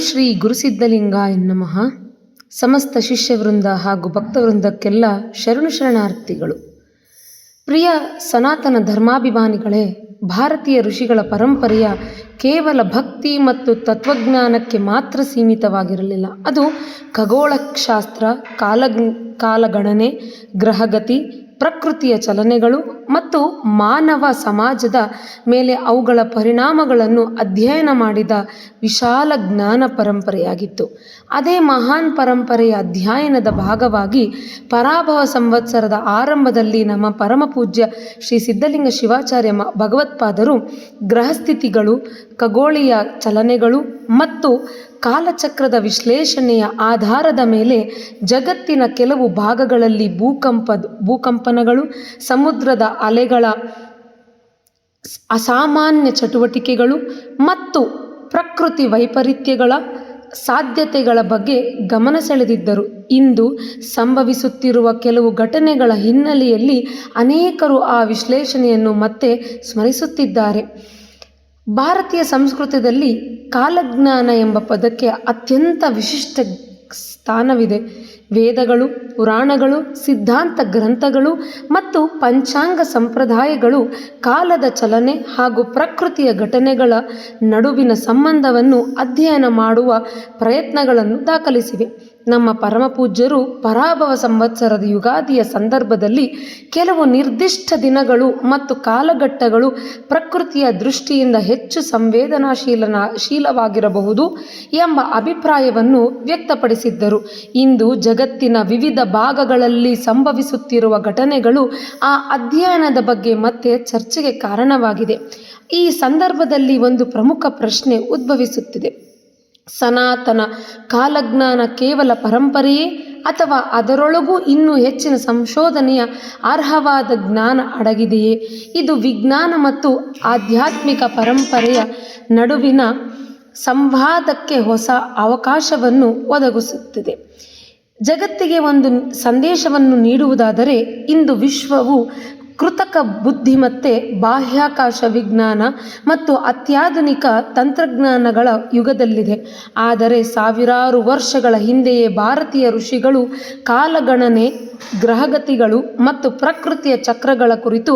ಶ್ರೀ ಗುರುಸಿದ್ಧಲಿಂಗಾಯ ನಮಃ. ಸಮಸ್ತ ಶಿಷ್ಯವೃಂದ ಹಾಗೂ ಭಕ್ತವೃಂದಕ್ಕೆಲ್ಲ ಶರಣಾರ್ಥಿಗಳು. ಪ್ರಿಯ ಸನಾತನ ಧರ್ಮಾಭಿಮಾನಿಗಳೇ, ಭಾರತೀಯ ಋಷಿಗಳ ಪರಂಪರೆಯ ಕೇವಲ ಭಕ್ತಿ ಮತ್ತು ತತ್ವಜ್ಞಾನಕ್ಕೆ ಮಾತ್ರ ಸೀಮಿತವಾಗಿರಲಿಲ್ಲ. ಅದು ಖಗೋಳಶಾಸ್ತ್ರ, ಕಾಲಗಣನೆ, ಗ್ರಹಗತಿ, ಪ್ರಕೃತಿಯ ಚಲನೆಗಳು ಮತ್ತು ಮಾನವ ಸಮಾಜದ ಮೇಲೆ ಅವುಗಳ ಪರಿಣಾಮಗಳನ್ನು ಅಧ್ಯಯನ ಮಾಡಿದ ವಿಶಾಲ ಜ್ಞಾನ ಪರಂಪರೆಯಾಗಿತ್ತು. ಅದೇ ಮಹಾನ್ ಪರಂಪರೆಯ ಅಧ್ಯಯನದ ಭಾಗವಾಗಿ ಪರಾಭವ ಸಂವತ್ಸರದ ಆರಂಭದಲ್ಲಿ ನಮ್ಮ ಪರಮಪೂಜ್ಯ ಶ್ರೀ ಸಿದ್ಧಲಿಂಗ ಶಿವಾಚಾರ್ಯ ಭಗವತ್ಪಾದರು ಗ್ರಹಸ್ಥಿತಿಗಳು, ಖಗೋಳೀಯ ಚಲನೆಗಳು ಮತ್ತು ಕಾಲಚಕ್ರದ ವಿಶ್ಲೇಷಣೆಯ ಆಧಾರದ ಮೇಲೆ ಜಗತ್ತಿನ ಕೆಲವು ಭಾಗಗಳಲ್ಲಿ ಭೂಕಂಪನಗಳು, ಸಮುದ್ರದ ಅಲೆಗಳ ಅಸಾಮಾನ್ಯ ಚಟುವಟಿಕೆಗಳು ಮತ್ತು ಪ್ರಕೃತಿ ವೈಪರೀತ್ಯಗಳ ಸಾಧ್ಯತೆಗಳ ಬಗ್ಗೆ ಗಮನ ಸೆಳೆದಿದ್ದರು. ಇಂದು ಸಂಭವಿಸುತ್ತಿರುವ ಕೆಲವು ಘಟನೆಗಳ ಹಿನ್ನೆಲೆಯಲ್ಲಿ ಅನೇಕರು ಆ ವಿಶ್ಲೇಷಣೆಯನ್ನು ಮತ್ತೆ ಸ್ಮರಿಸುತ್ತಿದ್ದಾರೆ. ಭಾರತೀಯ ಸಂಸ್ಕೃತದಲ್ಲಿ ಕಾಲಜ್ಞಾನ ಎಂಬ ಪದಕ್ಕೆ ಅತ್ಯಂತ ವಿಶಿಷ್ಟ ಸ್ಥಾನವಿದೆ. ವೇದಗಳು, ಪುರಾಣಗಳು, ಸಿದ್ಧಾಂತ ಗ್ರಂಥಗಳು ಮತ್ತು ಪಂಚಾಂಗ ಸಂಪ್ರದಾಯಗಳು ಕಾಲದ ಚಲನೆ ಹಾಗೂ ಪ್ರಕೃತಿಯ ಘಟನೆಗಳ ನಡುವಿನ ಸಂಬಂಧವನ್ನು ಅಧ್ಯಯನ ಮಾಡುವ ಪ್ರಯತ್ನಗಳನ್ನು ದಾಖಲಿಸಿವೆ. ನಮ್ಮ ಪರಮಪೂಜ್ಯರು ಪರಾಭವ ಸಂವತ್ಸರದ ಯುಗಾದಿಯ ಸಂದರ್ಭದಲ್ಲಿ ಕೆಲವು ನಿರ್ದಿಷ್ಟ ದಿನಗಳು ಮತ್ತು ಕಾಲಘಟ್ಟಗಳು ಪ್ರಕೃತಿಯ ದೃಷ್ಟಿಯಿಂದ ಹೆಚ್ಚು ಸಂವೇದನಾಶೀಲವಾಗಿರಬಹುದು ಎಂಬ ಅಭಿಪ್ರಾಯವನ್ನು ವ್ಯಕ್ತಪಡಿಸಿದ್ದರು. ಇಂದು ಜಗತ್ತಿನ ವಿವಿಧ ಭಾಗಗಳಲ್ಲಿ ಸಂಭವಿಸುತ್ತಿರುವ ಘಟನೆಗಳು ಆ ಅಧ್ಯಯನದ ಬಗ್ಗೆ ಮತ್ತೆ ಚರ್ಚೆಗೆ ಕಾರಣವಾಗಿದೆ. ಈ ಸಂದರ್ಭದಲ್ಲಿ ಒಂದು ಪ್ರಮುಖ ಪ್ರಶ್ನೆ ಉದ್ಭವಿಸುತ್ತಿದೆ: ಸನಾತನ ಕಾಲಜ್ಞಾನ ಕೇವಲ ಪರಂಪರೆಯೇ ಅಥವಾ ಅದರೊಳಗೂ ಇನ್ನೂ ಹೆಚ್ಚಿನ ಸಂಶೋಧನೆಯ ಅರ್ಹವಾದ ಜ್ಞಾನ ಅಡಗಿದೆಯೇ? ಇದು ವಿಜ್ಞಾನ ಮತ್ತು ಆಧ್ಯಾತ್ಮಿಕ ಪರಂಪರೆಯ ನಡುವಿನ ಸಂವಾದಕ್ಕೆ ಹೊಸ ಅವಕಾಶವನ್ನು ಒದಗಿಸುತ್ತಿದೆ. ಜಗತ್ತಿಗೆ ಒಂದು ಸಂದೇಶವನ್ನು ನೀಡುವುದಾದರೆ, ಇಂದು ವಿಶ್ವವು ಕೃತಕ ಬುದ್ಧಿಮತ್ತೆ, ಬಾಹ್ಯಾಕಾಶ ವಿಜ್ಞಾನ ಮತ್ತು ಅತ್ಯಾಧುನಿಕ ತಂತ್ರಜ್ಞಾನಗಳ ಯುಗದಲ್ಲಿದೆ. ಆದರೆ ಸಾವಿರಾರು ವರ್ಷಗಳ ಹಿಂದೆಯೇ ಭಾರತೀಯ ಋಷಿಗಳು ಕಾಲಗಣನೆ, ಗ್ರಹಗತಿಗಳು ಮತ್ತು ಪ್ರಕೃತಿಯ ಚಕ್ರಗಳ ಕುರಿತು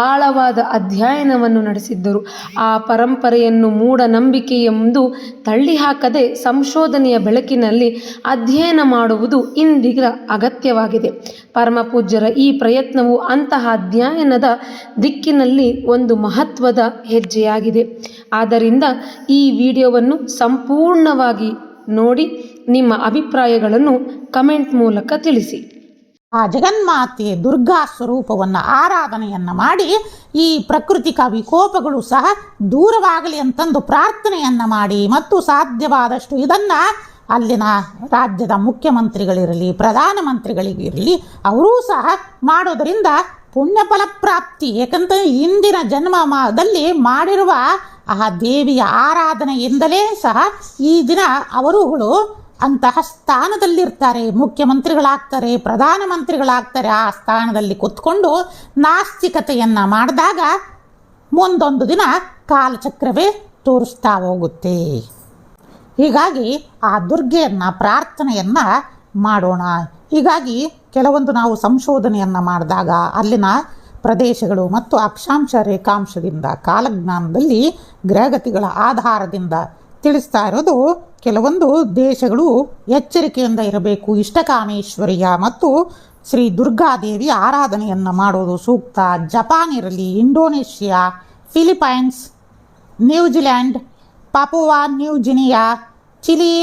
ಆಳವಾದ ಅಧ್ಯಯನವನ್ನು ನಡೆಸಿದ್ದರು. ಆ ಪರಂಪರೆಯನ್ನು ಮೂಢನಂಬಿಕೆ ಎಂದು ತಳ್ಳಿಹಾಕದೆ ಸಂಶೋಧನೆಯ ಬೆಳಕಿನಲ್ಲಿ ಅಧ್ಯಯನ ಮಾಡುವುದು ಇಂದಿನ ಅಗತ್ಯವಾಗಿದೆ. ಪರಮಪೂಜ್ಯರ ಈ ಪ್ರಯತ್ನವು ಅಂತಹ ಅಧ್ಯಯನದ ದಿಕ್ಕಿನಲ್ಲಿ ಒಂದು ಮಹತ್ವದ ಹೆಜ್ಜೆಯಾಗಿದೆ. ಆದ್ದರಿಂದ ಈ ವಿಡಿಯೋವನ್ನು ಸಂಪೂರ್ಣವಾಗಿ ನೋಡಿ ನಿಮ್ಮ ಅಭಿಪ್ರಾಯಗಳನ್ನು ಕಮೆಂಟ್ ಮೂಲಕ ತಿಳಿಸಿ. ಆ ಜಗನ್ಮಾತೆ ದುರ್ಗಾ ಸ್ವರೂಪವನ್ನು ಆರಾಧನೆಯನ್ನು ಮಾಡಿ ಈ ಪ್ರಾಕೃತಿಕ ವಿಕೋಪಗಳು ಸಹ ದೂರವಾಗಲಿ ಅಂತಂದು ಪ್ರಾರ್ಥನೆಯನ್ನು ಮಾಡಿ ಮತ್ತು ಸಾಧ್ಯವಾದಷ್ಟು ಇದನ್ನು ಅಲ್ಲಿನ ರಾಜ್ಯದ ಮುಖ್ಯಮಂತ್ರಿಗಳಿರಲಿ, ಪ್ರಧಾನಮಂತ್ರಿಗಳಿಗಿರಲಿ, ಅವರೂ ಸಹ ಮಾಡೋದರಿಂದ ಪುಣ್ಯ ಫಲಪ್ರಾಪ್ತಿ. ಏಕೆಂದರೆ ಇಂದಿನ ಜನ್ಮದಲ್ಲಿ ಮಾಡಿರುವ ಆ ದೇವಿಯ ಆರಾಧನೆಯಿಂದಲೇ ಸಹ ಈ ದಿನ ಅವರುಗಳು ಅಂತಹ ಸ್ಥಾನದಲ್ಲಿರ್ತಾರೆ, ಮುಖ್ಯಮಂತ್ರಿಗಳಾಗ್ತಾರೆ, ಪ್ರಧಾನಮಂತ್ರಿಗಳಾಗ್ತಾರೆ. ಆ ಸ್ಥಾನದಲ್ಲಿ ಕೂತ್ಕೊಂಡು ನಾಸ್ತಿಕತೆಯನ್ನು ಮಾಡಿದಾಗ ಮುಂದೊಂದು ದಿನ ಕಾಲಚಕ್ರವೇ ತೋರಿಸ್ತಾ ಹೋಗುತ್ತೆ. ಹೀಗಾಗಿ ಆ ದುರ್ಗೆಯನ್ನು ಪ್ರಾರ್ಥನೆಯನ್ನು ಮಾಡೋಣ. ಹೀಗಾಗಿ ಕೆಲವೊಂದು ನಾವು ಸಂಶೋಧನೆಯನ್ನು ಮಾಡಿದಾಗ ಅಲ್ಲಿನ ಪ್ರದೇಶಗಳು ಮತ್ತು ಅಕ್ಷಾಂಶ ರೇಖಾಂಶದಿಂದ ಕಾಲಜ್ಞಾನದಲ್ಲಿ ಗ್ರಹಗತಿಗಳ ಆಧಾರದಿಂದ ತಿಳಿಸ್ತಾ ಇರೋದು, ಕೆಲವೊಂದು ದೇಶಗಳು ಎಚ್ಚರಿಕೆಯಿಂದ ಇರಬೇಕು. ಇಷ್ಟಕಾಮೇಶ್ವರಿಯ ಮತ್ತು ಶ್ರೀ ದುರ್ಗಾದೇವಿ ಆರಾಧನೆಯನ್ನು ಮಾಡೋದು ಸೂಕ್ತ. ಜಪಾನ್ ಇರಲಿ, Indonesia, Philippines, New Zealand, Papua New Guinea, Chile,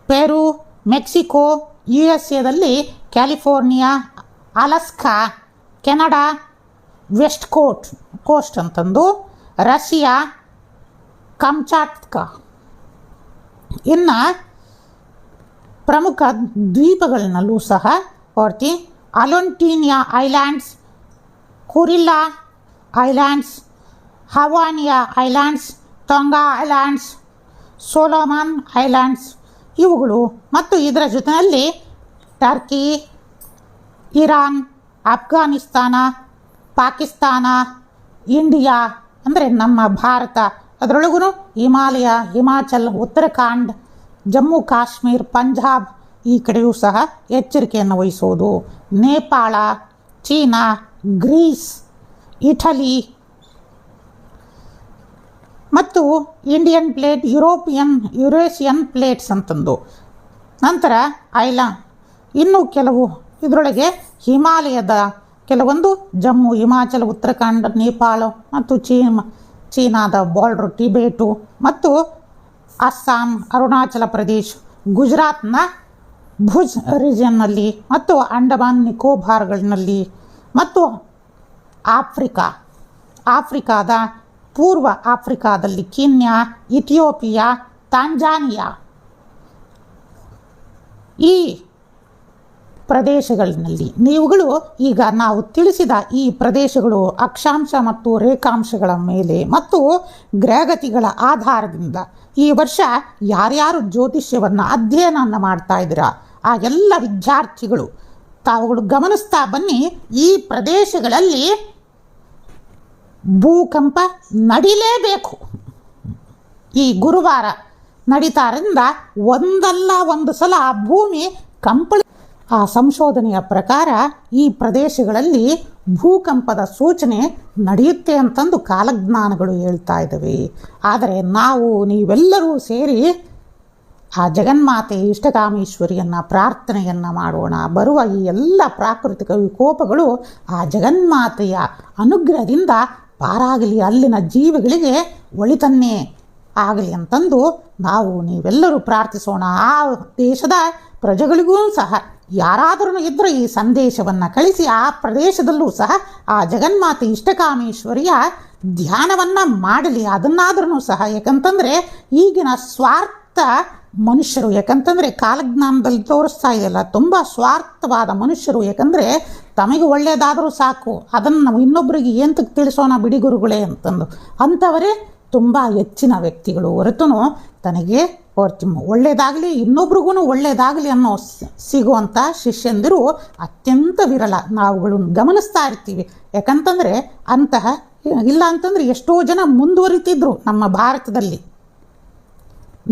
Peru, Mexico, USA California, Alaska, Canada, West Coast ಅಂತಂದು, ರಷ್ಯಾ, ಕಮ್ಚಾಟ್ಕಾ, ಇನ್ನು ಪ್ರಮುಖ ದ್ವೀಪಗಳನ್ನಲ್ಲೂ ಸಹ ಹೊರತಿ Aleutian Islands, Kuril Islands, Hawaiian Islands, Tonga Islands, Solomon Islands ಇವುಗಳು ಮತ್ತು ಇದರ ಜೊತೆಯಲ್ಲಿ Turkey, Iran, Afghanistan, Pakistan, India ಅಂದರೆ ನಮ್ಮ ಭಾರತ ಅದರೊಳಗೂ ಹಿಮಾಲಯ, ಹಿಮಾಚಲ್, ಉತ್ತರಾಖಂಡ್, ಜಮ್ಮು ಕಾಶ್ಮೀರ್, ಪಂಜಾಬ್ ಈ ಕಡೆಯೂ ಸಹ ಎಚ್ಚರಿಕೆಯನ್ನು ವಹಿಸೋದು. ನೇಪಾಳ, ಚೀನಾ, ಗ್ರೀಸ್, ಇಟಲಿ ಮತ್ತು ಇಂಡಿಯನ್ ಪ್ಲೇಟ್, ಯುರೇಷಿಯನ್ ಪ್ಲೇಟ್ಸ್ ಅಂತಂದು. ನಂತರ ಐಲ್ಯಾಂಡ್, ಇನ್ನೂ ಕೆಲವು ಇದರೊಳಗೆ ಹಿಮಾಲಯದ ಕೆಲವೊಂದು ಜಮ್ಮು, ಹಿಮಾಚಲ, ಉತ್ತರಾಖಂಡ್, ನೇಪಾಳ ಮತ್ತು ಚೀನಾದ ಬಾರ್ಡ್ರು, ಟಿಬೇಟು ಮತ್ತು ಅಸ್ಸಾಂ, ಅರುಣಾಚಲ ಪ್ರದೇಶ್, ಗುಜರಾತ್ನ ಭುಜ್ ರೀಜನ್ನಲ್ಲಿ ಮತ್ತು ಅಂಡಮಾನ್ ನಿಕೋಬಾರ್ಗಳಲ್ಲಿ ಮತ್ತು ಆಫ್ರಿಕಾದ ಪೂರ್ವ ಆಫ್ರಿಕಾದಲ್ಲಿ ಕೀನ್ಯಾ, ಇಥಿಯೋಪಿಯಾ, ತಾಂಜಾನಿಯಾ ಈ ಪ್ರದೇಶಗಳಿನಲ್ಲಿ ನೀವುಗಳು ಈಗ ನಾವು ತಿಳಿಸಿದ ಈ ಪ್ರದೇಶಗಳು ಅಕ್ಷಾಂಶ ಮತ್ತು ರೇಖಾಂಶಗಳ ಮೇಲೆ ಮತ್ತು ಗ್ರಹಗತಿಗಳ ಆಧಾರದಿಂದ ಈ ವರ್ಷ ಯಾರ್ಯಾರು ಜ್ಯೋತಿಷ್ಯವನ್ನು ಅಧ್ಯಯನವನ್ನು ಮಾಡ್ತಾ ಇದ್ದೀರಾ ಆ ಎಲ್ಲ ವಿದ್ಯಾರ್ಥಿಗಳು ತಾವುಗಳು ಗಮನಿಸ್ತಾ ಬನ್ನಿ. ಈ ಪ್ರದೇಶಗಳಲ್ಲಿ ಭೂಕಂಪ ನಡಿಲೇಬೇಕು. ಈ ಗುರುವಾರ ನಡೀತಾರಿಂದ ಒಂದಲ್ಲ ಒಂದು ಸಲ ಭೂಮಿ ಕಂಪಳಿ. ಆ ಸಂಶೋಧನೆಯ ಪ್ರಕಾರ ಈ ಪ್ರದೇಶಗಳಲ್ಲಿ ಭೂಕಂಪದ ಸೂಚನೆ ನಡೆಯುತ್ತೆ ಅಂತಂದು ಕಾಲಜ್ಞಾನಗಳು ಹೇಳ್ತಾ ಇದ್ದಾವೆ. ಆದರೆ ನೀವೆಲ್ಲರೂ ಸೇರಿ ಆ ಜಗನ್ಮಾತೆ ಇಷ್ಟಕಾಮೇಶ್ವರಿಯನ್ನು ಪ್ರಾರ್ಥನೆಯನ್ನು ಮಾಡೋಣ. ಬರುವ ಈ ಎಲ್ಲ ಪ್ರಾಕೃತಿಕ ವಿಕೋಪಗಳು ಆ ಜಗನ್ಮಾತೆಯ ಅನುಗ್ರಹದಿಂದ ಪಾರಾಗಲಿ, ಅಲ್ಲಿನ ಜೀವಿಗಳಿಗೆ ಒಳಿತನ್ನೇ ಆಗಲಿ ಅಂತಂದು ನೀವೆಲ್ಲರೂ ಪ್ರಾರ್ಥಿಸೋಣ. ಆ ದೇಶದ ಪ್ರಜೆಗಳಿಗೂ ಸಹ ಯಾರಾದರೂ ಇದ್ದರೂ ಈ ಸಂದೇಶವನ್ನು ಕಳಿಸಿ ಆ ಪ್ರದೇಶದಲ್ಲೂ ಸಹ ಆ ಜಗನ್ಮಾತೆ ಇಷ್ಟಕಾಮೇಶ್ವರಿಯ ಧ್ಯಾನವನ್ನು ಮಾಡಲಿ. ಅದನ್ನಾದ್ರೂ ಸಹ, ಯಾಕಂತಂದರೆ ಈಗಿನ ಸ್ವಾರ್ಥ ಮನುಷ್ಯರು, ಯಾಕಂತಂದರೆ ಕಾಲಜ್ಞಾನದಲ್ಲಿ ತೋರಿಸ್ತಾ ಇದೆಯಲ್ಲ, ತುಂಬ ಸ್ವಾರ್ಥವಾದ ಮನುಷ್ಯರು. ಯಾಕಂದರೆ ತಮಗೆ ಒಳ್ಳೆಯದಾದರೂ ಸಾಕು, ಅದನ್ನು ನಾವು ಇನ್ನೊಬ್ಬರಿಗೆ ಏಂತಕ್ಕೆ ತಿಳಿಸೋಣ ಬಿಡಿ ಗುರುಗಳೇ ಅಂತಂದು ಅಂಥವರೇ ತುಂಬ ಹೆಚ್ಚಿನ ವ್ಯಕ್ತಿಗಳು. ಹೊರತು ತನಗೆ ಒಳ್ಳೆಯದಾಗಲಿ ಇನ್ನೊಬ್ರಿಗೂ ಒಳ್ಳೆಯದಾಗಲಿ ಅನ್ನೋ ಸಿಗುವಂಥ ಶಿಷ್ಯಂದಿರು ಅತ್ಯಂತ ವಿರಳ. ನಾವುಗಳು ಗಮನಿಸ್ತಾ ಇರ್ತೀವಿ. ಯಾಕಂತಂದರೆ ಇಲ್ಲ ಅಂತಂದರೆ ಎಷ್ಟೋ ಜನ ಮುಂದುವರಿತಿದ್ರು ನಮ್ಮ ಭಾರತದಲ್ಲಿ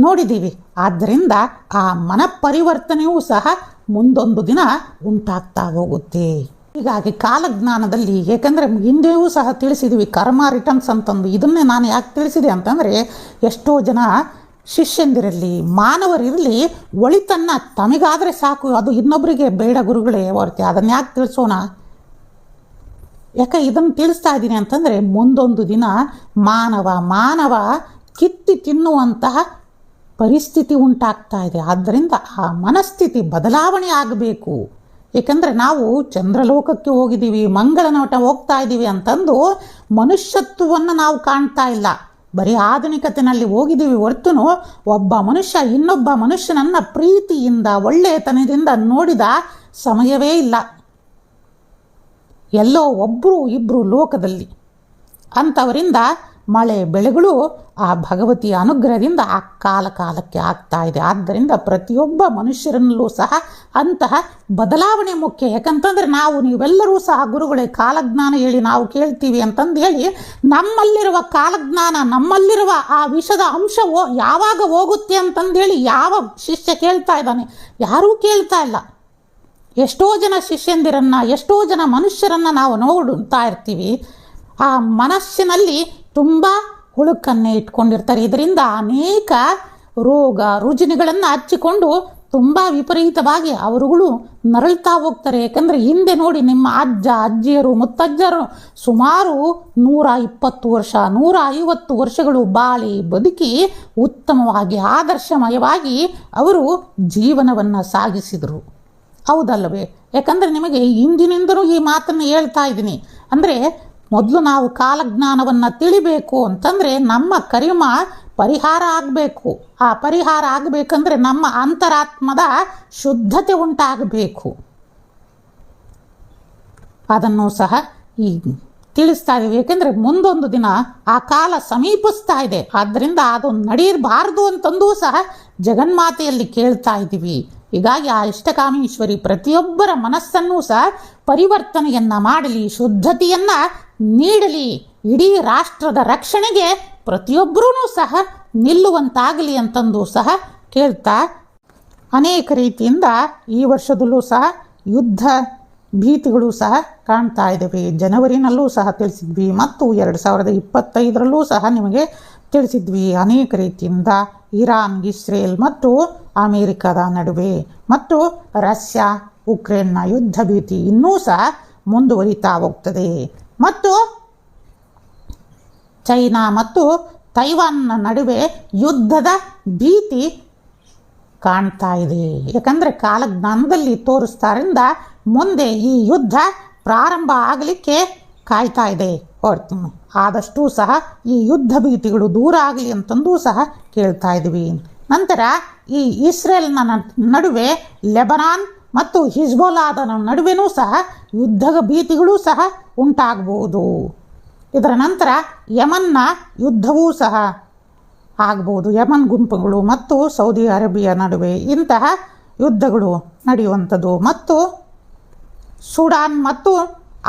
ನೋಡಿದ್ದೀವಿ. ಆದ್ದರಿಂದ ಆ ಮನಪರಿವರ್ತನೆಯೂ ಸಹ ಮುಂದೊಂದು ದಿನ ಉಂಟಾಗ್ತಾ ಹೋಗುತ್ತೆ. ಹೀಗಾಗಿ ಕಾಲಜ್ಞಾನದಲ್ಲಿ, ಏಕೆಂದರೆ ಹಿಂದೆಯೂ ಸಹ ತಿಳಿಸಿದ್ದೀವಿ ಕರ್ಮ ರಿಟರ್ನ್ಸ್ ಅಂತಂದು. ಇದನ್ನೇ ನಾನು ಯಾಕೆ ತಿಳಿಸಿದೆ ಅಂತಂದರೆ, ಎಷ್ಟೋ ಜನ ಶಿಷ್ಯಂದಿರಲಿ ಮಾನವರಿರಲಿ ಒಳಿತನ್ನು ತಮಗಾದರೆ ಸಾಕು, ಅದು ಇನ್ನೊಬ್ಬರಿಗೆ ಬೇಡ ಗುರುಗಳೇ ಹೊರತೆ ಅದನ್ನು ಯಾಕೆ ತಿಳಿಸೋಣ. ಯಾಕೆ ಇದನ್ನು ತಿಳಿಸ್ತಾ ಇದ್ದೀನಿ ಅಂತಂದರೆ, ಮುಂದೊಂದು ದಿನ ಮಾನವ ಕಿತ್ತಿ ತಿನ್ನುವಂತಹ ಪರಿಸ್ಥಿತಿ ಉಂಟಾಗ್ತಾ ಇದೆ. ಆದ್ದರಿಂದ ಆ ಮನಸ್ಥಿತಿ ಬದಲಾವಣೆ ಆಗಬೇಕು. ಏಕೆಂದರೆ ನಾವು ಚಂದ್ರಲೋಕಕ್ಕೆ ಹೋಗಿದ್ದೀವಿ, ಮಂಗಳನಟ ಹೋಗ್ತಾ ಇದ್ದೀವಿ ಅಂತಂದು ಮನುಷ್ಯತ್ವವನ್ನು ನಾವು ಕಾಣ್ತಾ ಇಲ್ಲ. ಬರೀ ಆಧುನಿಕತೆಯಲ್ಲಿ ಹೋಗಿದ್ದೀವಿ ಹೊರತು ಒಬ್ಬ ಮನುಷ್ಯ ಇನ್ನೊಬ್ಬ ಮನುಷ್ಯನನ್ನು ಪ್ರೀತಿಯಿಂದ ಒಳ್ಳೆಯತನದಿಂದ ನೋಡಿದ ಸಮಯವೇ ಇಲ್ಲ. ಎಲ್ಲೋ ಒಬ್ಬರು ಇಬ್ಬರು ಲೋಕದಲ್ಲಿ ಅಂಥವರಿಂದ ಮಳೆ ಬೆಳೆಗಳು ಆ ಭಗವತಿಯ ಅನುಗ್ರಹದಿಂದ ಆ ಕಾಲಕ್ಕೆ ಆಗ್ತಾ ಇದೆ. ಆದ್ದರಿಂದ ಪ್ರತಿಯೊಬ್ಬ ಮನುಷ್ಯರಲ್ಲೂ ಸಹ ಅಂತಹ ಬದಲಾವಣೆ ಮುಖ್ಯ. ಯಾಕಂತಂದರೆ ನೀವೆಲ್ಲರೂ ಸಹ ಗುರುಗಳೇ ಕಾಲಜ್ಞಾನ ಹೇಳಿ ನಾವು ಕೇಳ್ತೀವಿ ಅಂತಂದು ಹೇಳಿ, ನಮ್ಮಲ್ಲಿರುವ ಕಾಲಜ್ಞಾನ, ನಮ್ಮಲ್ಲಿರುವ ಆ ವಿಷದ ಅಂಶವು ಯಾವಾಗ ಹೋಗುತ್ತೆ ಅಂತಂದೇಳಿ ಯಾವ ಶಿಷ್ಯ ಕೇಳ್ತಾ ಇದ್ದಾನೆ? ಯಾರೂ ಕೇಳ್ತಾ ಇಲ್ಲ. ಎಷ್ಟೋ ಜನ ಶಿಷ್ಯಂದಿರನ್ನು, ಎಷ್ಟೋ ಜನ ಮನುಷ್ಯರನ್ನು ನಾವು ನೋಡ್ತಾ ಇರ್ತೀವಿ. ಆ ಮನಸ್ಸಿನಲ್ಲಿ ತುಂಬ ಹುಳುಕನ್ನೇ ಇಟ್ಕೊಂಡಿರ್ತಾರೆ. ಇದರಿಂದ ಅನೇಕ ರೋಗ ರುಜಿನಗಳನ್ನು ಹಚ್ಚಿಕೊಂಡು ತುಂಬ ವಿಪರೀತವಾಗಿ ಅವರುಗಳು ನರಳ್ತಾ ಹೋಗ್ತಾರೆ. ಯಾಕಂದರೆ ಹಿಂದೆ ನೋಡಿ, ನಿಮ್ಮ ಅಜ್ಜ ಅಜ್ಜಿಯರು ಮುತ್ತಜ್ಜರು ಸುಮಾರು 120 ವರ್ಷ 150 ವರ್ಷಗಳು ಬಾಳಿ ಬದುಕಿ ಉತ್ತಮವಾಗಿ ಆದರ್ಶಮಯವಾಗಿ ಅವರು ಜೀವನವನ್ನು ಸಾಗಿಸಿದರು. ಹೌದಲ್ಲವೇ? ಯಾಕಂದರೆ ನಿಮಗೆ ಇಂದಿನಿಂದಲೂ ಈ ಮಾತನ್ನು ಹೇಳ್ತಾ ಇದ್ದೀನಿ. ಅಂದರೆ ಮೊದಲು ನಾವು ಕಾಲಜ್ಞಾನವನ್ನು ತಿಳಿಬೇಕು ಅಂತಂದರೆ ನಮ್ಮ ಕರ್ಮ ಪರಿಹಾರ ಆಗಬೇಕು. ಆ ಪರಿಹಾರ ಆಗಬೇಕಂದ್ರೆ ನಮ್ಮ ಅಂತರಾತ್ಮದ ಶುದ್ಧತೆ ಉಂಟಾಗಬೇಕು. ಅದನ್ನು ಸಹ ಈಗ ತಿಳಿಸ್ತಾ ಇದ್ದೀವಿ. ಏಕೆಂದರೆ ಮುಂದೊಂದು ದಿನ ಆ ಕಾಲ ಸಮೀಪಿಸ್ತಾ ಇದೆ. ಆದ್ದರಿಂದ ಅದು ನಡೆಯಬಾರದು ಅಂತಂದೂ ಸಹ ಜಗನ್ಮಾತೆಯಲ್ಲಿ ಕೇಳ್ತಾ ಇದ್ದೀವಿ. ಹೀಗಾಗಿ ಆ ಇಷ್ಟಕಾಮೇಶ್ವರಿ ಪ್ರತಿಯೊಬ್ಬರ ಮನಸ್ಸನ್ನೂ ಸಹ ಪರಿವರ್ತನೆಯನ್ನು ಮಾಡಲಿ, ಶುದ್ಧತೆಯನ್ನು ನೀಡಲಿ. ಇಡೀ ರಾಷ್ಟ್ರದ ರಕ್ಷಣೆಗೆ ಪ್ರತಿಯೊಬ್ಬರೂ ಸಹ ನಿಲ್ಲುವಂತಾಗಲಿ ಅಂತಂದು ಸಹ ಕೇಳ್ತಾ, ಅನೇಕ ರೀತಿಯಿಂದ ಈ ವರ್ಷದಲ್ಲೂ ಸಹ ಯುದ್ಧ ಭೀತಿಗಳು ಸಹ ಕಾಣ್ತಾ ಇದ್ದಾವೆ. ಜನವರಿನಲ್ಲೂ ಸಹ ತಿಳಿಸಿದ್ವಿ ಮತ್ತು 2025ರಲ್ಲೂ ಸಹ ನಿಮಗೆ ತಿಳಿಸಿದ್ವಿ. ಅನೇಕ ರೀತಿಯಿಂದ ಇರಾನ್, ಇಸ್ರೇಲ್ ಮತ್ತು ಅಮೇರಿಕದ ನಡುವೆ ಮತ್ತು ರಷ್ಯಾ ಉಕ್ರೇನ್ನ ಯುದ್ಧ ಭೀತಿ ಇನ್ನೂ ಸಹ ಮುಂದುವರಿತಾ ಹೋಗ್ತದೆ ಮತ್ತು ಚೈನಾ ಮತ್ತು ತೈವಾನ್ನ ನಡುವೆ ಯುದ್ಧದ ಭೀತಿ ಕಾಣ್ತಾ ಇದೆ. ಯಾಕಂದರೆ ಕಾಲಜ್ಞಾನದಲ್ಲಿ ತೋರಿಸ್ತಾರಿಂದ ಮುಂದೆ ಈ ಯುದ್ಧ ಪ್ರಾರಂಭ ಆಗಲಿಕ್ಕೆ ಕಾಯ್ತಾ ಇದೆ. ಆದಷ್ಟು ಸಹ ಈ ಯುದ್ಧ ಭೀತಿಗಳು ದೂರ ಆಗಲಿ ಅಂತಂದು ಸಹ ಕೇಳ್ತಾ ಇದ್ದೀವಿ. ನಂತರ ಈ ಇಸ್ರೇಲ್ನ ನಡುವೆ ಲೆಬನಾನ್ ಮತ್ತು ಹಿಜ್ಬೊಲಾದ ನಡುವೆನೂ ಸಹ ಯುದ್ಧ ಭೀತಿಗಳೂ ಸಹ ಉಂಟಾಗಬಹುದು. ಇದರ ನಂತರ ಯಮನ್ನ ಯುದ್ಧವೂ ಸಹ ಆಗ್ಬೋದು. ಯಮನ್ ಗುಂಪುಗಳು ಮತ್ತು ಸೌದಿ ಅರೇಬಿಯಾ ನಡುವೆ ಇಂತಹ ಯುದ್ಧಗಳು ನಡೆಯುವಂಥದ್ದು ಮತ್ತು ಸುಡಾನ್ ಮತ್ತು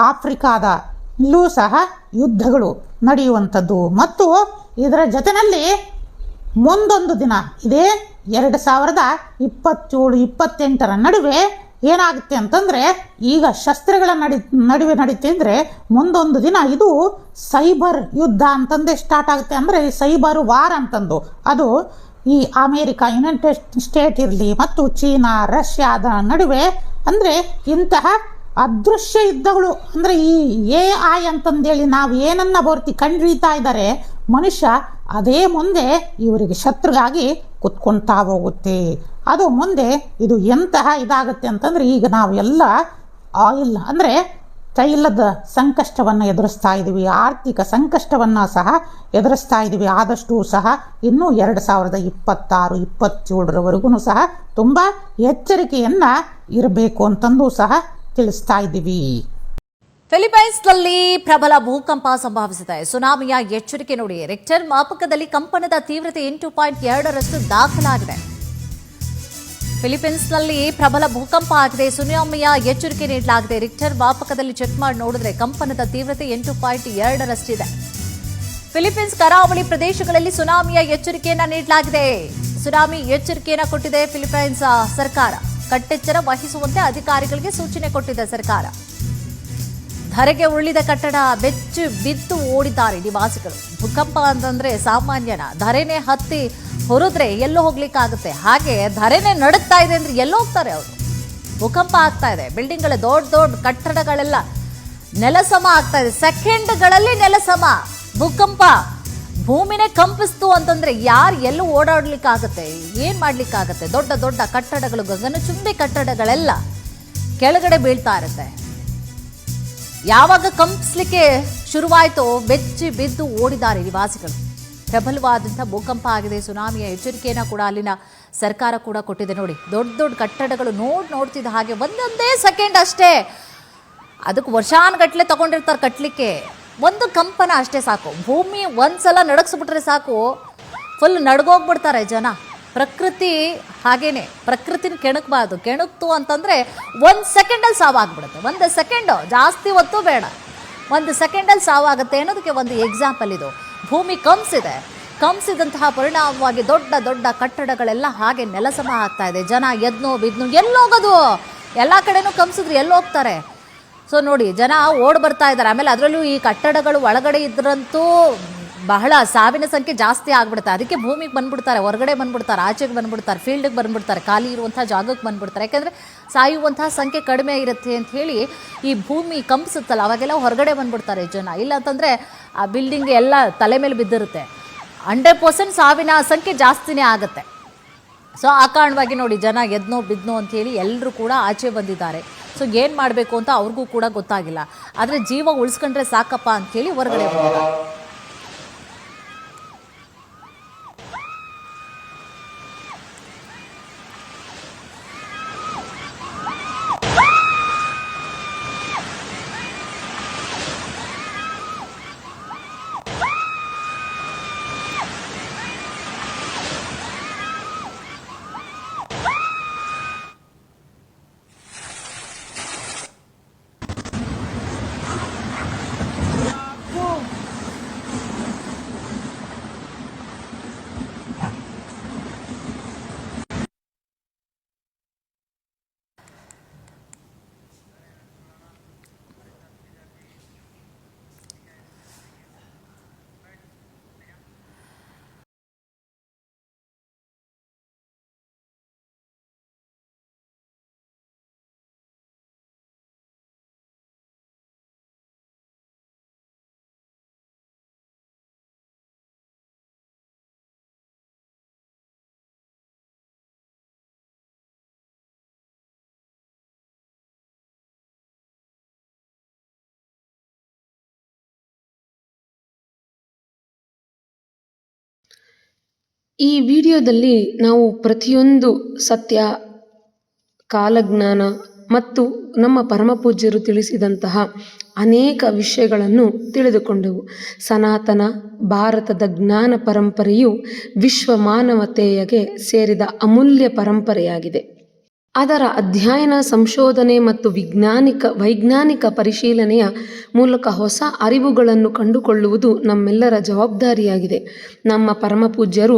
ಆಫ್ರಿಕಾದಲ್ಲೂ ಸಹ ಯುದ್ಧಗಳು ನಡೆಯುವಂಥದ್ದು ಮತ್ತು ಇದರ ಜೊತೆಯಲ್ಲಿ ಮುಂದೊಂದು ದಿನ ಇದೇ 2027-28ರ ನಡುವೆ ಏನಾಗುತ್ತೆ ಅಂತಂದರೆ, ಈಗ ಶಸ್ತ್ರಗಳ ನಡುವೆ ನಡೀತಿದ್ರೆ ಮುಂದೊಂದು ದಿನ ಇದು ಸೈಬರ್ ಯುದ್ಧ ಅಂತಂದೇ ಸ್ಟಾರ್ಟ್ ಆಗುತ್ತೆ. ಅಂದರೆ ಸೈಬರ್ ವಾರ್ ಅಂತಂದು ಅದು ಈ ಅಮೇರಿಕಾ, ಯುನೈಟೆಡ್ ಸ್ಟೇಟ್ ಇರಲಿ ಮತ್ತು ಚೀನಾ, ರಷ್ಯಾದ ನಡುವೆ ಅಂದರೆ ಇಂತಹ ಅದೃಶ್ಯ ಯುದ್ಧಗಳು ಅಂದರೆ ಈ AI ಅಂತಂದೇಳಿ ನಾವು ಏನನ್ನ ಕಂಡುಹಿಡಿತಾ ಇದ್ದಾರೆ ಮನುಷ್ಯ, ಅದೇ ಮುಂದೆ ಇವರಿಗೆ ಶತ್ರುಗಾಗಿ ಕುತ್ಕೊಳ್ತಾ ಹೋಗುತ್ತೆ. ಅದು ಮುಂದೆ ಇದು ಎಂತಹ ಇದಾಗುತ್ತೆ ಅಂತಂದರೆ, ಈಗ ನಾವು ಎಲ್ಲ ಆಯಿಲ್ ಅಂದರೆ ತೈಲದ ಸಂಕಷ್ಟವನ್ನು ಎದುರಿಸ್ತಾ ಇದ್ದೀವಿ, ಆರ್ಥಿಕ ಸಂಕಷ್ಟವನ್ನು ಸಹ ಎದುರಿಸ್ತಾ ಇದ್ದೀವಿ. ಆದಷ್ಟು ಸಹ ಇನ್ನೂ 2026-27ರವರೆಗೂ ಸಹ ತುಂಬ ಎಚ್ಚರಿಕೆಯನ್ನು ಇರಬೇಕು ಅಂತಂದು ಸಹ ತಿಳಿಸ್ತಾ ಇದ್ದೀವಿ. ಫಿಲಿಪೈನ್ಸ್ನಲ್ಲಿ ಪ್ರಬಲ ಭೂಕಂಪ ಸಂಭವಿಸಿದೆ. ಸುನಾಮಿಯ ಎಚ್ಚರಿಕೆ ನೋಡಿ. ರಿಕ್ಟರ್ ಮಾಪಕದಲ್ಲಿ ಕಂಪನದ ತೀವ್ರತೆ 8.2ರಷ್ಟು ದಾಖಲಾಗಿದೆ. ಫಿಲಿಪೈನ್ಸ್ನಲ್ಲಿ ಪ್ರಬಲ ಭೂಕಂಪ ಆಗಿದೆ. ಸುನಾಮಿಯ ಎಚ್ಚರಿಕೆ ನೀಡಲಾಗಿದೆ. ರಿಕ್ಟರ್ ಮಾಪಕದಲ್ಲಿ ಚೆಕ್ ಮಾಡಿ ನೋಡಿದ್ರೆ ಕಂಪನದ ತೀವ್ರತೆ 8.2ರಷ್ಟಿದೆ. ಫಿಲಿಪೈನ್ಸ್ ಕರಾವಳಿ ಪ್ರದೇಶಗಳಲ್ಲಿ ಸುನಾಮಿಯ ಎಚ್ಚರಿಕೆಯನ್ನ ನೀಡಲಾಗಿದೆ. ಸುನಾಮಿ ಎಚ್ಚರಿಕೆಯನ್ನ ಕೊಟ್ಟಿದೆ ಫಿಲಿಪೈನ್ಸ್ ಸರ್ಕಾರ. ಕಟ್ಟೆಚ್ಚರ ವಹಿಸುವಂತೆ ಅಧಿಕಾರಿಗಳಿಗೆ ಸೂಚನೆ ಕೊಟ್ಟಿದೆ ಸರ್ಕಾರ. ಧರೆಗೆ ಉರುಳಿದ ಕಟ್ಟಡ ಬೆಚ್ಚಿ ಬಿದ್ದು ಓಡಿದ್ದಾರೆ ನಿವಾಸಿಗಳು. ಭೂಕಂಪ ಅಂತಂದ್ರೆ ಸಾಮಾನ್ಯನ? ಧರೆನೆ ಹತ್ತಿ ಹೊರದ್ರೆ ಎಲ್ಲೋ ಹೋಗ್ಲಿಕ್ಕಾಗುತ್ತೆ, ಹಾಗೆ ಧರೆನೆ ನಡುಗ್ತಾ ಇದೆ ಅಂದ್ರೆ ಎಲ್ಲೋ ಹೋಗ್ತಾರೆ ಅವರು. ಭೂಕಂಪ ಆಗ್ತಾ ಇದೆ, ಬಿಲ್ಡಿಂಗ್ಗಳ ದೊಡ್ಡ ದೊಡ್ಡ ಕಟ್ಟಡಗಳೆಲ್ಲ ನೆಲಸಮ ಆಗ್ತಾ ಇದೆ. ಸೆಕೆಂಡ್ಗಳಲ್ಲಿ ನೆಲಸಮ. ಭೂಕಂಪ ಭೂಮಿನೇ ಕಂಪಿಸ್ತು ಅಂತಂದ್ರೆ ಯಾರು ಎಲ್ಲೂ ಓಡಾಡ್ಲಿಕ್ಕಾಗತ್ತೆ, ಏನ್ ಮಾಡ್ಲಿಕ್ಕಾಗತ್ತೆ? ದೊಡ್ಡ ದೊಡ್ಡ ಕಟ್ಟಡಗಳು, ಗಗನಚುಂಬಿ ಕಟ್ಟಡಗಳೆಲ್ಲ ಕೆಳಗಡೆ ಬೀಳ್ತಾ ಇರುತ್ತೆ. ಯಾವಾಗ ಕಂಪಿಸ್ಲಿಕ್ಕೆ ಶುರುವಾಯಿತೋ ಬೆಚ್ಚಿ ಬಿದ್ದು ಓಡಿದ್ದಾರೆ ನಿವಾಸಿಗಳು. ಪ್ರಬಲವಾದಂಥ ಭೂಕಂಪ ಆಗಿದೆ. ಸುನಾಮಿಯ ಎಚ್ಚರಿಕೆಯನ್ನು ಕೂಡ ಅಲ್ಲಿನ ಸರ್ಕಾರ ಕೂಡ ಕೊಟ್ಟಿದೆ. ನೋಡಿ, ದೊಡ್ಡ ದೊಡ್ಡ ಕಟ್ಟಡಗಳು ನೋಡ್ತಿದ್ದ ಹಾಗೆ ಒಂದೊಂದೇ ಸೆಕೆಂಡ್ ಅಷ್ಟೇ, ಅದಕ್ಕೆ ವರ್ಷಾನುಗಟ್ಟಲೆ ತಗೊಂಡಿರ್ತಾರೆ ಕಟ್ಟಲಿಕ್ಕೆ. ಒಂದು ಕಂಪನ ಅಷ್ಟೇ ಸಾಕು, ಭೂಮಿ ಒಂದ್ಸಲ ನಡಗಿಸ್ಬಿಟ್ರೆ ಸಾಕು, ಫುಲ್ ನಡ್ಗೋಗ್ಬಿಡ್ತಾರೆ ಜನ. ಪ್ರಕೃತಿ ಹಾಗೇನೆ, ಪ್ರಕೃತಿನ ಕೆಣಕಬಾರ್ದು. ಕೆಣಕ್ತು ಅಂತಂದರೆ 1 ಸೆಕೆಂಡಲ್ಲಿ ಸಾವಾಗ್ಬಿಡುತ್ತೆ. 1 ಸೆಕೆಂಡು, ಜಾಸ್ತಿ ಹೊತ್ತು ಬೇಡ, 1 ಸೆಕೆಂಡಲ್ಲಿ ಸಾವಾಗುತ್ತೆ ಅನ್ನೋದಕ್ಕೆ ಒಂದು ಎಕ್ಸಾಂಪಲ್ ಇದು. ಭೂಮಿ ಕಂಪಿಸಿದಂತಹ ಪರಿಣಾಮವಾಗಿ ದೊಡ್ಡ ದೊಡ್ಡ ಕಟ್ಟಡಗಳೆಲ್ಲ ಹಾಗೆ ನೆಲಸಮ ಆಗ್ತಾ ಇದೆ. ಜನ ಎದ್ನೋ ಬಿದ್ನೋ ಎಲ್ಲೋಗೋದು, ಎಲ್ಲ ಕಡೆನೂ ಕಂಪಿಸಿದ್ರು ಎಲ್ಲೋಗ್ತಾರೆ? ಸೊ ನೋಡಿ, ಜನ ಓಡ್ ಬರ್ತಾ ಇದ್ದಾರೆ. ಆಮೇಲೆ ಅದರಲ್ಲೂ ಈ ಕಟ್ಟಡಗಳು ಒಳಗಡೆ ಇದ್ರಂತೂ ಬಹಳ ಸಾವಿನ ಸಂಖ್ಯೆ ಜಾಸ್ತಿ ಆಗ್ಬಿಡುತ್ತೆ. ಅದಕ್ಕೆ ಭೂಮಿಗೆ ಬಂದ್ಬಿಡ್ತಾರೆ, ಹೊರಗಡೆ ಬಂದ್ಬಿಡ್ತಾರೆ, ಆಚೆಗೆ ಬಂದ್ಬಿಡ್ತಾರೆ, ಫೀಲ್ಡಿಗೆ ಬಂದ್ಬಿಡ್ತಾರೆ, ಖಾಲಿ ಇರುವಂಥ ಜಾಗಕ್ಕೆ ಬಂದ್ಬಿಡ್ತಾರೆ. ಯಾಕೆಂದರೆ ಸಾಯುವಂತಹ ಸಂಖ್ಯೆ ಕಡಿಮೆ ಇರುತ್ತೆ ಅಂತ ಹೇಳಿ ಈ ಭೂಮಿ ಕಂಪಿಸುತ್ತಲ್ಲ, ಅವಾಗೆಲ್ಲ ಹೊರಗಡೆ ಬಂದ್ಬಿಡ್ತಾರೆ ಜನ. ಇಲ್ಲ ಅಂತಂದರೆ ಆ ಬಿಲ್ಡಿಂಗ್ ಎಲ್ಲ ತಲೆ ಮೇಲೆ ಬಿದ್ದಿರುತ್ತೆ. 100% ಸಾವಿನ ಸಂಖ್ಯೆ ಜಾಸ್ತಿನೇ ಆಗುತ್ತೆ. ಸೊ ಆ ಕಾರಣವಾಗಿ ನೋಡಿ, ಜನ ಎದ್ನೋ ಬಿದ್ನೋ ಅಂಥೇಳಿ ಎಲ್ಲರೂ ಕೂಡ ಆಚೆ ಬಂದಿದ್ದಾರೆ. ಸೊ ಏನು ಮಾಡಬೇಕು ಅಂತ ಅವ್ರಿಗೂ ಕೂಡ ಗೊತ್ತಾಗಿಲ್ಲ. ಆದರೆ ಜೀವ ಉಳಿಸ್ಕೊಂಡ್ರೆ ಸಾಕಪ್ಪ ಅಂಥೇಳಿ ಹೊರಗಡೆ ಬಂದಿದ್ದಾರೆ. ಈ ವಿಡಿಯೋದಲ್ಲಿ ನಾವು ಪ್ರತಿಯೊಂದು ಸತ್ಯ, ಕಾಲಜ್ಞಾನ ಮತ್ತು ನಮ್ಮ ಪರಮಪೂಜ್ಯರು ತಿಳಿಸಿದಂತಹ ಅನೇಕ ವಿಷಯಗಳನ್ನು ತಿಳಿದುಕೊಂಡೆವು. ಸನಾತನ ಭಾರತದ ಜ್ಞಾನ ಪರಂಪರೆಯು ವಿಶ್ವ ಮಾನವತೆಯಗೆ ಸೇರಿದ ಅಮೂಲ್ಯ ಪರಂಪರೆಯಾಗಿದೆ. ಅದರ ಅಧ್ಯಯನ, ಸಂಶೋಧನೆ ಮತ್ತು ವೈಜ್ಞಾನಿಕ ಪರಿಶೀಲನೆಯ ಮೂಲಕ ಹೊಸ ಅರಿವುಗಳನ್ನು ಕಂಡುಕೊಳ್ಳುವುದು ನಮ್ಮೆಲ್ಲರ ಜವಾಬ್ದಾರಿಯಾಗಿದೆ. ನಮ್ಮ ಪರಮಪೂಜ್ಯರು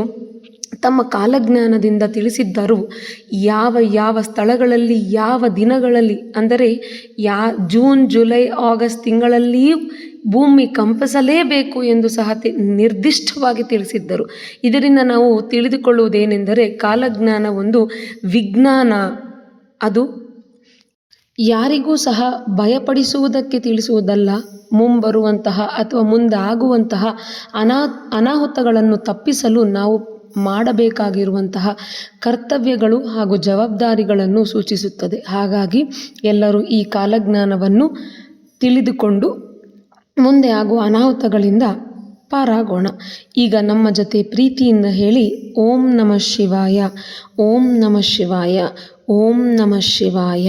ತಮ್ಮ ಕಾಲಜ್ಞಾನದಿಂದ ತಿಳಿಸಿದ್ದರು. ಯಾವ ಸ್ಥಳಗಳಲ್ಲಿ, ಯಾವ ದಿನಗಳಲ್ಲಿ, ಅಂದರೆ ಜೂನ್, ಜುಲೈ, ಆಗಸ್ಟ್ ತಿಂಗಳಲ್ಲಿಯೂ ಭೂಮಿ ಕಂಪಿಸಲೇಬೇಕು ಎಂದು ಸಹ ನಿರ್ದಿಷ್ಟವಾಗಿ ತಿಳಿಸಿದ್ದರು. ಇದರಿಂದ ನಾವು ತಿಳಿದುಕೊಳ್ಳುವುದೇನೆಂದರೆ, ಕಾಲಜ್ಞಾನ ಒಂದು ವಿಜ್ಞಾನ. ಅದು ಯಾರಿಗೂ ಸಹ ಭಯಪಡಿಸುವುದಕ್ಕೆ ತಿಳಿಸುವುದಲ್ಲ. ಮುಂಬರುವಂತಹ ಅಥವಾ ಮುಂದೆ ಆಗುವಂತಹ ಅನಾಹುತಗಳನ್ನು ತಪ್ಪಿಸಲು ನಾವು ಮಾಡಬೇಕಾಗಿರುವಂತಹ ಕರ್ತವ್ಯಗಳು ಹಾಗೂ ಜವಾಬ್ದಾರಿಗಳನ್ನು ಸೂಚಿಸುತ್ತದೆ. ಹಾಗಾಗಿ ಎಲ್ಲರೂ ಈ ಕಾಲಜ್ಞಾನವನ್ನು ತಿಳಿದುಕೊಂಡು ಮುಂದೆ ಆಗುವ ಅನಾಹುತಗಳಿಂದ ಪಾರಾಗೋಣ. ಈಗ ನಮ್ಮ ಜೊತೆ ಪ್ರೀತಿಯಿಂದ ಹೇಳಿ: ಓಂ ನಮಃ ಶಿವಾಯ, ಓಂ ನಮಃ ಶಿವಾಯ, ಓಂ ನಮಃ ಶಿವಾಯ.